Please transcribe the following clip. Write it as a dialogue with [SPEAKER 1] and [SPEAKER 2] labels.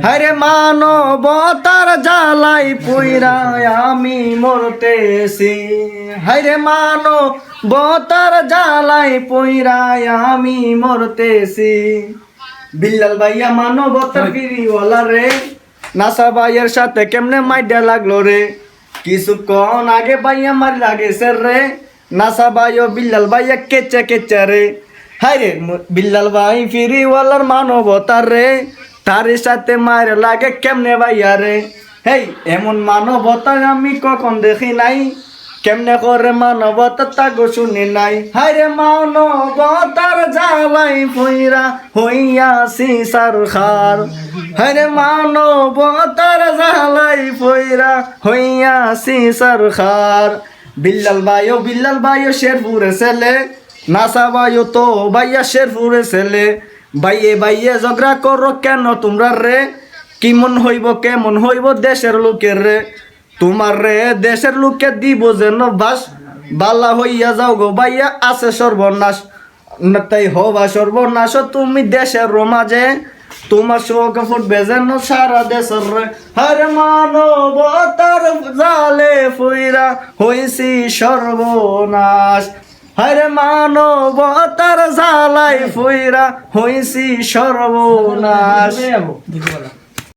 [SPEAKER 1] হায়রে মানবতার জ্বালাই পুইরা আমি মরতেছি, হায়রে মানবতার জ্বালাই পুইরা আমি মরতেছি। বিল্লাল ভাইয়া মানবতার ফিরিওয়ালা রে, নাসা ভাইয়ের সাথে কেমনে মাইডা লাগলো রে, কিছুক্ষণ আগে ভাইয়া মার লাগেছে রে, নাসা ভাই ও বিল্লাল ভাইয়া কেচে কেচে রে। হায়রে বিল্লাল ভাই ফিরিওয়ালার মানবতার রে, তার সাথে মায়ের লাগে কেমনে ভাইয়া রে। হেই এমন মানবতা আমি কখন দেখি নাই, কেমনে করে মানবতা তাগো শুনি নাই। হায়রে মানবতার জ্বালাই পুইরা হইয়াছি সারখার, হায়রে মানবতার জ্বালাই পুইরা হইয়াছি সারখার। বিল্লাল ভাইও শেরপুরে ছেলে, নাসা ভাইও তো ভাইয়া শেরপুরে ছেলে। বাইয়ে বাইয়ে ঝগড়া করো কেন তোমরা রে, কেমন হইব দেশের লোকের রে। তোমার রে দেশের লোকে দিব যেন বাস, বালা হইয়া যাও গো ভাইয়া আছে সর্বনাশ। তাই হবা সর্বনাশ তুমি দেশের মাঝে, তোমার শোক ফুটবে যেন সারা দেশের রে। হরে মানবতার জালে ফুইরা হইছি সর্বনাশ, হরে মানবতার জালাই ফুইরা হইছি সর্বনাশ।